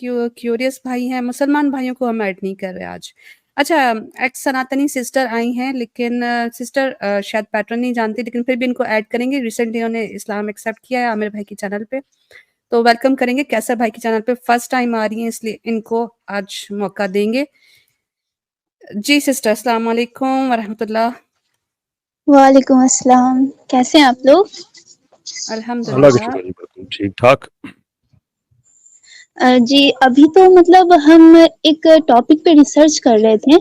Curious भाई हैं, मुसलमान भाइयों को हम ऐड नहीं कर रहे आज। अच्छा, एक्स सनातनी सिस्टर आई हैं, लेकिन सिस्टर शायद पैटर्न नहीं जानती, लेकिन फिर भी इनको ऐड करेंगे। रिसेंटली उन्होंने इस्लाम एक्सेप्ट किया है आमिर भाई के चैनल पे, तो वेलकम करेंगे। कैसर भाई के चैनल पे फर्स्ट टाइम आ रही हैं, इसलिए इनको आज मौका देंगे। जी सिस्टर, अस्सलाम वालेकुम वरहमतुल्लाह। वालेकुम अस्सलाम, कैसे हैं आप लोग? अल्हम्दुलिल्लाह बिल्कुल ठीक ठाक। जी, अभी तो मतलब हम एक टॉपिक पे रिसर्च कर रहे थे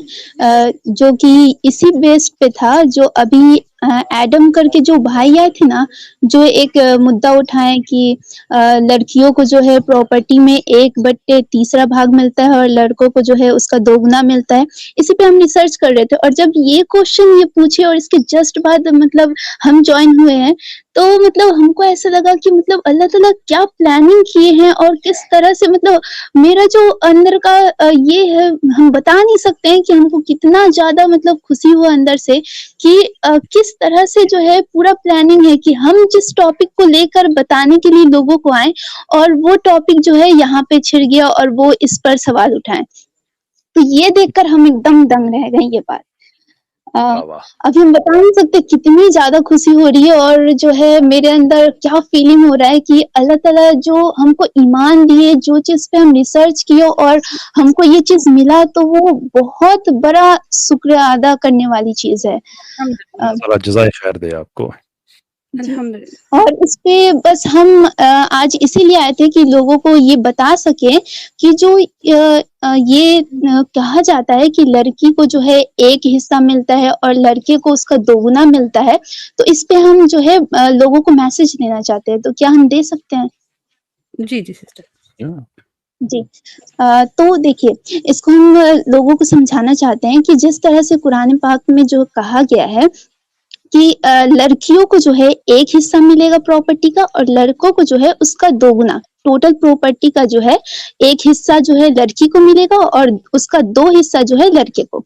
जो कि इसी बेस पे था जो अभी एडम करके जो भाई आए थे ना, जो एक मुद्दा उठाए कि लड़कियों को जो है प्रॉपर्टी में 1/3 भाग मिलता है और लड़कों को जो है उसका दोगुना मिलता है। इसी पे हम रिसर्च कर रहे थे और जब ये क्वेश्चन ये पूछे और इसके जस्ट बाद मतलब हम जॉइन हुए हैं, तो मतलब हमको ऐसा लगा कि मतलब अल्लाह ताला क्या प्लानिंग किए हैं और किस तरह से मतलब मेरा जो अंदर का ये है, हम बता नहीं सकते हैं कि हमको कितना ज़्यादा मतलब खुशी हुआ अंदर से कि किस तरह से जो है पूरा प्लानिंग है कि हम जिस टॉपिक को लेकर बताने के लिए लोगों को आए और वो टॉपिक जो है यहाँ पे छिड़ गया और वो इस पर सवाल उठाएँ। तो ये देखकर हम एकदम दंग रह गए ये बात। अभी हम बता नहीं सकते कितनी ज़्यादा खुशी हो रही है और जो है मेरे अंदर क्या फीलिंग हो रहा है कि अल्लाह ताला जो हमको ईमान दिए, जो चीज़ पे हम रिसर्च किए और हमको ये चीज़ मिला, तो वो बहुत बड़ा शुक्र अदा करने वाली चीज़ है। अल्लाह जज़ाए खैर दे आपको। अल्हम्दुलिल्लाह। और इसपे बस हम आज इसीलिए आए थे कि लोगों को ये बता सकें कि जो ये कहा जाता है कि लड़की को जो है एक हिस्सा मिलता है और लड़के को उसका दोगुना मिलता है, तो इस पे हम जो है लोगों को मैसेज देना चाहते हैं, तो क्या हम दे सकते हैं? जी, जी सिस्टर। जी। तो देखिए, इसको हम लोगों को समझाना चाहते हैं कि जिस तरह से कुरान पाक में जो कहा गया है कि लड़कियों को जो है एक हिस्सा मिलेगा प्रॉपर्टी का और लड़कों को जो है उसका दोगुना, टोटल प्रॉपर्टी का जो है एक हिस्सा जो है लड़की को मिलेगा और उसका 2 हिस्सा जो है लड़के को।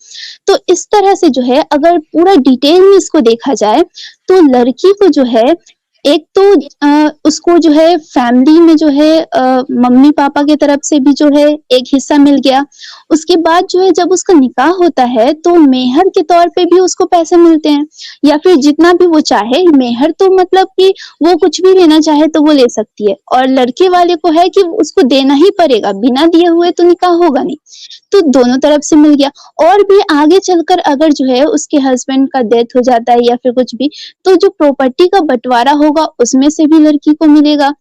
तो इस तरह से जो है अगर पूरा डिटेल में इसको देखा जाए, तो लड़की को जो है एक तो उसको जो है फैमिली में जो है मम्मी-पापा की तरफ से भी जो है एक हिस्सा मिल गया। उसके बाद जो है जब उसका निकाह होता है, तो मेहर के तौर पे भी उसको पैसे मिलते हैं या फिर जितना भी वो चाहे। मेहर तो मतलब कि वो कुछ भी लेना चाहे तो वो ले सकती है और लड़के वाले को है कि उसको देना ही पड़ेगा, बिना दिए हुए तो निकाह होगा नहीं। तो दोनों तरफ से मिल गया और भी आगे चलकर अगर जो है उसके हस्बैंड का डेथ हो जाता है या फिर कुछ भी, तो जो प्रॉपर्टी का बँटवारा होगा उसमें से भी लड़की को मिलेगा।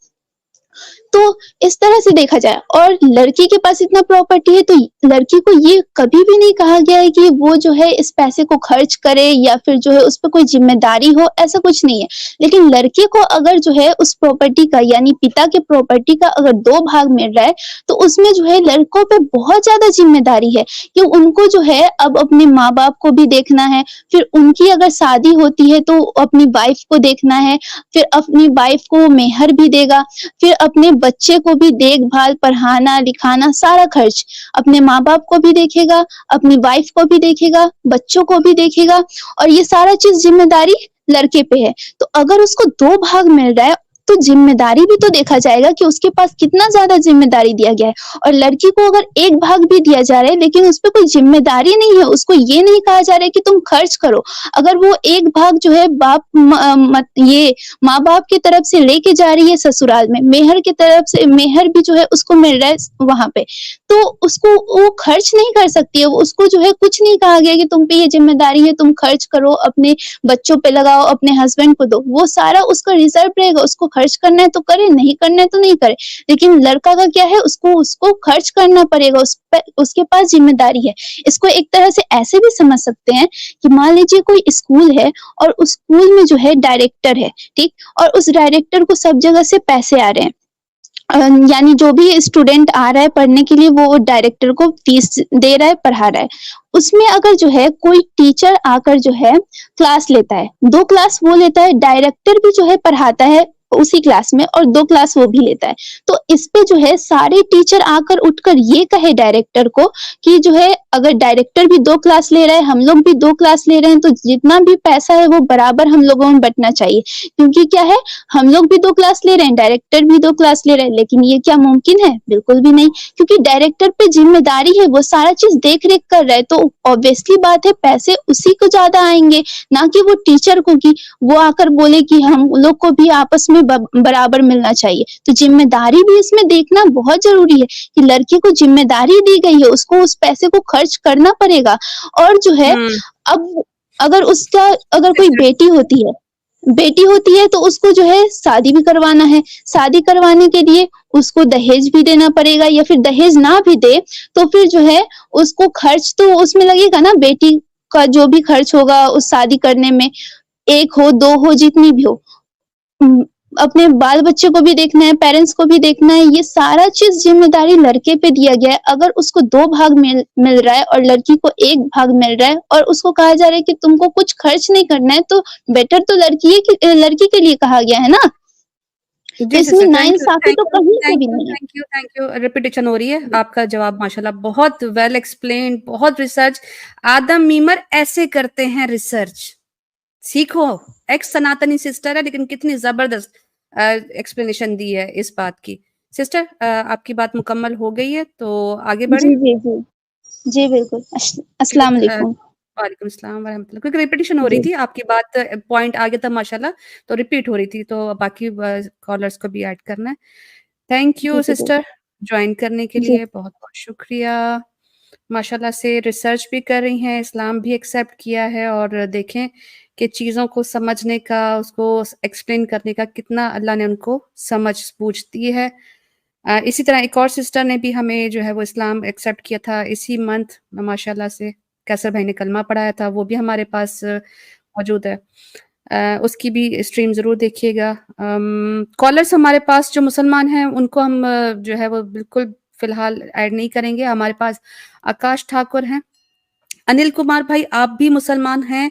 तो इस तरह से देखा जाए और लड़की के पास इतना प्रॉपर्टी है, तो लड़की को ये कभी भी नहीं कहा गया है कि वो जो है इस पैसे को खर्च करे या फिर जो है उस पे कोई ज़िम्मेदारी हो, ऐसा कुछ नहीं है। लेकिन लड़के को अगर जो है उस प्रॉपर्टी का यानी पिता के प्रॉपर्टी का अगर 2 भाग मिल रहा है, तो उसमें जो है लड़कों पे बहुत ज़्यादा ज़िम्मेदारी है कि उनको जो है अब अपने माँ-बाप को भी देखना है, फिर उनकी अगर शादी होती है तो अपनी वाइफ़ को देखना है, फिर अपनी वाइफ़ को मेहर भी देगा, फिर अपने बच्चे को भी देखभाल, पढ़ाना, लिखाना, सारा खर्च अपने माँ-बाप को भी देखेगा, अपनी वाइफ़ को भी देखेगा, बच्चों को भी देखेगा और ये सारा चीज़ ज़िम्मेदारी लड़के पे है। तो अगर उसको 2 भाग मिल रहा है, तो ज़िम्मेदारी भी तो देखा जाएगा कि उसके पास कितना ज़्यादा ज़िम्मेदारी दिया गया है और लड़की को अगर 1 भाग भी दिया जा रहा है, लेकिन उस पे कोई ज़िम्मेदारी नहीं है, उसको ये नहीं कहा जा रहा है कि तुम खर्च करो। अगर वो 1 भाग जो है ये माँ-बाप की तरफ से लेके जा रही है ससुराल में, मेहर की तरफ से मेहर भी जो है उसको मिल रहा है वहाँ पे, तो उसको वो खर्च नहीं कर सकती है। उसको जो है कुछ नहीं कहा गया कि तुम पे ये ज़िम्मेदारी है, तुम खर्च करो, अपने बच्चों पे लगाओ, अपने हस्बैंड को दो। वो सारा उसका रिज़र्व रहेगा, उसको खर्च करना है तो करे, नहीं करना है तो नहीं करे। लेकिन लड़का का क्या है, उसको खर्च करना पड़ेगा, उसके पास ज़िम्मेदारी है। इसको एक तरह से ऐसे भी समझ सकते हैं कि मान लीजिए कोई स्कूल है और उस स्कूल में जो है डायरेक्टर है, ठीक? और उस डायरेक्टर को सब जगह से पैसे आ रहे हैं। यानी जो भी स्टूडेंट आ रहा है पढ़ने के लिए वो डायरेक्टर को फीस दे रहा है, पढ़ा रहा है। उसमें अगर जो है कोई टीचर आकर जो है क्लास लेता है, 2 क्लास वो लेता है, डायरेक्टर भी जो है पढ़ाता है उसी क्लास में और 2 क्लास वो भी लेता है। तो इस पे जो है सारे टीचर आकर उठकर ये कहे डायरेक्टर को कि जो है अगर डायरेक्टर भी 2 क्लास ले रहा है, हम लोग भी 2 क्लास ले रहे हैं, तो जितना भी पैसा है वो बराबर हम लोगों में बँटना चाहिए। क्योंकि क्या है, हम लोग भी 2 क्लास ले रहे हैं, डायरेक्टर भी 2 क्लास ले रहे हैं, लेकिन ये क्या मुमकिन है? बिल्कुल भी नहीं, क्योंकि डायरेक्टर पे ज़िम्मेदारी है, वो सारा चीज़ देख-रेख कर रहा है, तो ऑब्वियसली बात है पैसे उसी को ज़्यादा आएँगे, ना कि वो टीचर को कि वो आकर बोले कि हम लोग को भी आपस में बराबर मिलना चाहिए। तो ज़िम्मेदारी भी इसमें देखना बहुत ज़रूरी है कि लड़की को ज़िम्मेदारी दी गई है, उसको उस पैसे को खर्च करना पड़ेगा। और जो है अब अगर कोई बेटी होती है तो उसको जो है शादी भी करवाना है। शादी करवाने के लिए उसको दहेज भी देना पड़ेगा, या फिर दहेज ना भी दे तो फिर जो है उसको खर्च तो उसमें लगेगा ना, बेटी का जो भी खर्च होगा उस शादी करने में, 1 हो, 2 हो, जितनी भी हो। अपने बाल-बच्चे को भी देखना है, पेरेंट्स को भी देखना है, ये सारा चीज़ ज़िम्मेदारी लड़के पे दिया गया है। अगर उसको 2 भाग मिल रहा है और लड़की को 1 भाग मिल रहा है और उसको कहा जा रहा है कि तुमको कुछ खर्च नहीं करना है, तो बेटर तो लड़की के लिए कहा गया है ना। जी इसमें सिस्टर, नाइंसाफ़ी तो कहीं से भी नहीं है। Thank you. रिपीटिशन हो रही है। आपका जवाब माशाल्लाह बहुत वेल एक्सप्लेन्ड, बहुत रिसर्च। आदम मीमर ऐसे करते हैं रिसर्च। सीखो। एक्स सनातनी सिस्टर है, लेकिन कितनी ज़बरदस्त एक्सप्लेनेशन दी है इस बात की। सिस्टर आपकी बात मुकम्मल हो गई है, तो आगे बढ़ें? जी। जी, बिल्कुल। अस्सलाम वालेकुम। वालेकुम अस्सलाम वरहमतुल्लाह। क्योंकि रिपीटिशन हो रही जी, थी, आपकी बात पॉइंट आ गया था माशाल्लाह, तो रिपीट हो रही थी, तो बाकी कॉलर्स को भी ऐड करना है। थैंक जी, यू जी, सिस्टर जॉइन करने के जी। लिए, बहुत-बहुत शुक्रिया। माशाल्लाह से रिसर्च भी कर रही हैं, इस्लाम भी एक्सेप्ट किया है, और देखें कि चीज़ों को समझने का, उसको एक्सप्लेन करने का कितना अल्लाह ने उनको समझ-बूझ दी है। इसी तरह एक और सिस्टर ने भी हमें जो है वो इस्लाम एक्सेप्ट किया था इसी मंथ, माशाल्लाह से कैसर भाई ने कलमा पढ़ाया था, वो भी हमारे पास मौजूद है। उसकी भी स्ट्रीम ज़रूर देखिएगा। कॉलर्स हमारे पास जो मुसलमान हैं उनको हम जो है वो बिल्कुल फ़िलहाल ऐड नहीं करेंगे। हमारे पास आकाश ठाकुर हैं, अनिल कुमार भाई आप भी मुसलमान हैं,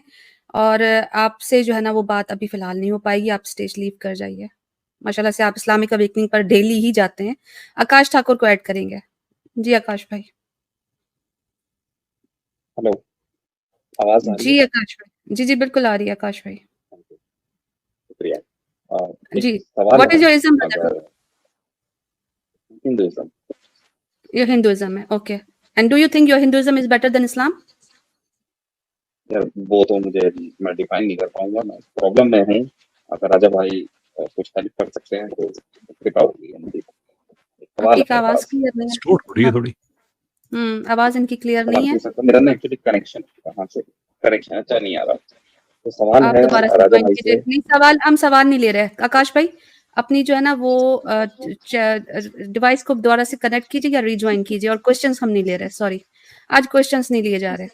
और आपसे जो है ना वो बात अभी फ़िलहाल नहीं हो पाएगी, आप स्टेज लीव कर जाइए। माशाल्लाह से आप इस्लामिक अवेकनिंग पर डेली ही जाते हैं। आकाश ठाकुर को ऐड करेंगे। जी आकाश भाई। हेलो, आवाज़ आ रही जी है? आकाश भाई। जी, बिल्कुल आ रही है आकाश भाई। शुक्रिया। एक जी, सवाल व्हाट है, इज़ योर इज़्म ब्रदर? अगर हिंदुइज़्म योर हिंदुइज़्म है, okay. And do you think your Hinduism is better than Islam? यार वो तो मैं डिफाइन नहीं कर पाऊँगा, मैं प्रॉब्लम में हूँ। अगर राजा भाई कुछ हेल्प कर सकते हैं तो कृपा होगी मेरी। एक सवाल आपकी है मेरे आवाज़ पास। क्लियर नहीं स्टोर हो रही है है। थोड़ी। आवाज़ इनकी क्लियर सवाल नहीं है। पूछ सकता हूँ? मेरा ना एक्चुअली कनेक्शन अच्छा नहीं आ रहा। तो सवाल आप है दोबारा से राजा जॉइन भाई कीजिए। से। नहीं, हम सवाल नहीं ले रहे हैं। आकाश भाई, अपनी जो है ना वो डिवाइस को दोबारा से कनेक्ट कीजिए या रिजॉइन कीजिए, और क्वेश्चंस हम नहीं ले रहे, सॉरी। आज क्वेश्चंस नहीं लिए जा रहे।